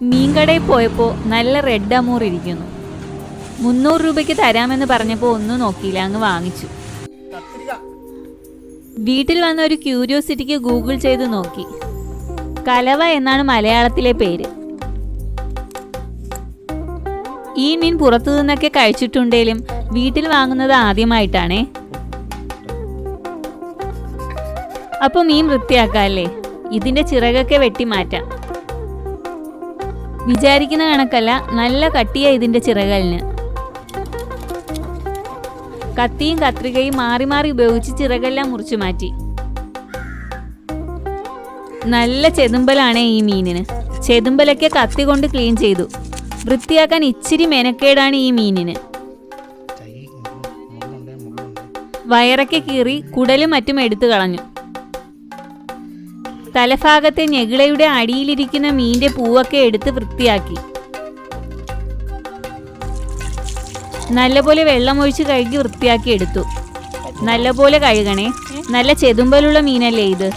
മീൻകടയിൽ പോയപ്പോൾ നല്ല red Amur ഇരിക്കുന്നു. 300 രൂപയ്ക്ക് തരാമെന്ന് പറഞ്ഞപ്പോൾ ഒന്നും നോക്കിയില്ല, അങ്ങ് വാങ്ങിച്ചു. വീട്ടിൽ വന്ന ഒരു ക്യൂരിയോസിറ്റിക്ക് ഗൂഗിൾ ചെയ്ത് നോക്കി. കലവ എന്നാണ് മലയാളത്തിലെ പേര്. ഈ മീൻ പുറത്തു നിന്നൊക്കെ കഴിച്ചിട്ടുണ്ടെങ്കിലും വീട്ടിൽ വാങ്ങുന്നത് ആദ്യമായിട്ടാണേ. അപ്പോൾ മീൻ വൃത്തിയാക്കാല്ലേ. ഇതിന്റെ ചിറകൊക്കെ വെട്ടി മാറ്റാം. വിചാരിക്കുന്ന കണക്കല്ല, നല്ല കട്ടിയ ഇതിന്റെ ചിറകലിന്. കത്തിയും കത്രികയും മാറി മാറി ഉപയോഗിച്ച് ചിറകെല്ലാം മുറിച്ചു മാറ്റി. നല്ല ചെതുമ്പലാണേ ഈ മീനിന്. ചെതുമ്പലൊക്കെ കത്തി കൊണ്ട് ക്ലീൻ ചെയ്തു. വൃത്തിയാക്കാൻ ഇച്ചിരി മെനക്കേടാണ് ഈ മീനിന്. വയറൊക്കെ കീറി കുടലും മറ്റും എടുത്തു കളഞ്ഞു. തലഭാഗത്തെ ഞെകിളയുടെ അടിയിലിരിക്കുന്ന മീൻ്റെ പൂവൊക്കെ എടുത്ത് വൃത്തിയാക്കി. നല്ലപോലെ വെള്ളമൊഴിച്ച് കഴുകി വൃത്തിയാക്കി എടുത്തു. നല്ലപോലെ കഴുകണേ, നല്ല ചെതുമ്പലുള്ള മീനല്ലേ ഇത്.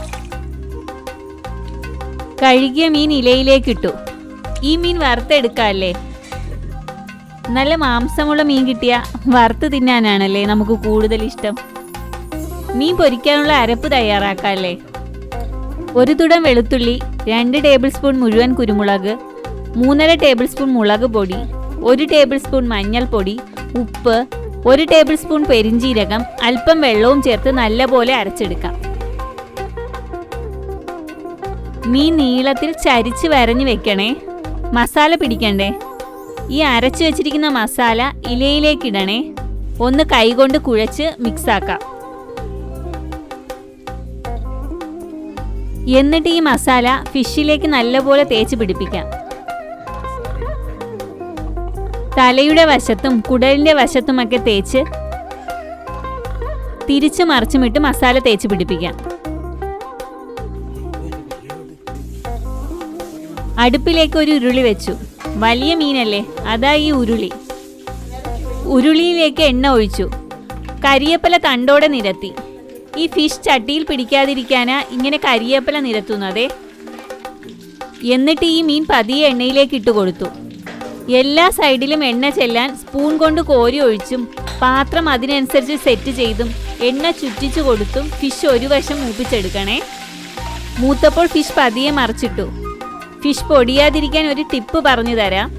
കഴുകിയ മീൻ ഇലയിലേക്കിട്ടു. ഈ മീൻ വറുത്തെടുക്കാല്ലേ. നല്ല മാംസമുള്ള മീൻ കിട്ടിയ വറുത്ത് തിന്നാനാണല്ലേ നമുക്ക് കൂടുതൽ ഇഷ്ടം. മീൻ പൊരിക്കാനുള്ള അരപ്പ് തയ്യാറാക്കാല്ലേ. 1 തുടം വെളുത്തുള്ളി, 2 ടേബിൾ സ്പൂൺ മുഴുവൻ കുരുമുളക്, 3½ ടേബിൾ സ്പൂൺ മുളക് പൊടി, 1 ടേബിൾ സ്പൂൺ മഞ്ഞൾപ്പൊടി, ഉപ്പ്, 1 ടേബിൾ സ്പൂൺ പെരിഞ്ജീരകം, അല്പം വെള്ളവും ചേർത്ത് നല്ലപോലെ അരച്ചെടുക്കാം. മീൻ നീളത്തിൽ ചരിച്ച് വരഞ്ഞു വെക്കണേ. മസാല പിടിക്കണ്ടേ. ഈ അരച്ചു വെച്ചിരിക്കുന്ന മസാല ഇലയിലേക്കിടണേ. ഒന്ന് കൈകൊണ്ട് കുഴച്ച് മിക്സാക്കാം. എന്നിട്ട് ഈ മസാല ഫിഷിലേക്ക് നല്ലപോലെ തേച്ച് പിടിപ്പിക്കാം. തലയുടെ വശത്തും കുടലിന്റെ വശത്തുമൊക്കെ തേച്ച് തിരിച്ചു മറിച്ചുമിട്ട് മസാല തേച്ച് പിടിപ്പിക്കാം. അടുപ്പിലേക്ക് ഒരു ഉരുളി വെച്ചു. വലിയ മീനല്ലേ, അതാ ഈ ഉരുളി. ഉരുളിയിലേക്ക് എണ്ണ ഒഴിച്ചു. കരിയേപ്പില തണ്ടോടെ നിരത്തി. ഈ ഫിഷ് ചട്ടിയിൽ പിടിക്കാതിരിക്കാനാ ഇങ്ങനെ കരിയേപ്പില നിരത്തുന്നതേ. എന്നിട്ട് ഈ മീൻ പതിയെ എണ്ണയിലേക്ക് ഇട്ട് കൊടുത്തു. എല്ലാ സൈഡിലും എണ്ണ ചെല്ലാൻ സ്പൂൺ കൊണ്ട് കോരി ഒഴിച്ചും പാത്രം അതിനനുസരിച്ച് സെറ്റ് ചെയ്തും എണ്ണ ചുറ്റിച്ചു കൊടുത്തും ഫിഷ് ഒരു വശം മൂപ്പിച്ചെടുക്കണേ. മൂത്തപ്പോൾ ഫിഷ് പതിയെ മറിച്ചിട്ടു. ഫിഷ് പൊടിയാതിരിക്കാൻ ഒരു ടിപ്പ് പറഞ്ഞു തരാം.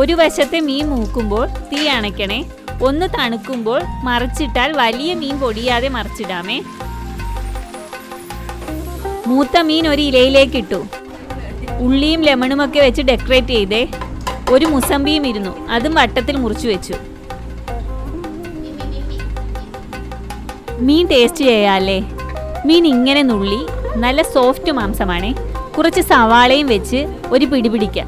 ഒരു വശത്തെ മീൻ മൂക്കുമ്പോൾ തീ അണയ്ക്കണേ. ഒന്ന് തണുക്കുമ്പോൾ മറിച്ചിട്ടാൽ വലിയ മീൻ പൊടിയാതെ മറിച്ചിടാമേ. മൂത്ത മീൻ ഒരു ഇലയിലേക്കിട്ടു. ഉള്ളിയും ലെമണുമൊക്കെ വെച്ച് ഡെക്കറേറ്റ് ചെയ്തേ. ഒരു മുസമ്പിയും ഇരുന്നു, അതും വട്ടത്തിൽ മുറിച്ചു വെച്ചു. മീൻ ടേസ്റ്റ് ചെയ്യാല്ലേ. മീൻ ഇങ്ങനെ നുള്ളി, നല്ല സോഫ്റ്റ് മാംസമാണേ. കുറച്ച് സവാളയും വെച്ച് ഒരു പിടിപിടിക്കാം.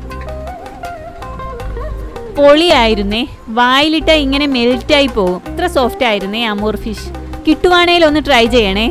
പൊളിയായിരുന്നേ. വായിലിട്ട ഇങ്ങനെ മെൽറ്റായി പോകും. ഇത്ര സോഫ്റ്റ് ആയിരുന്നേ അമൂർ ഫിഷ്. കിട്ടുവാണേൽ ഒന്ന് ട്രൈ ചെയ്യണേ.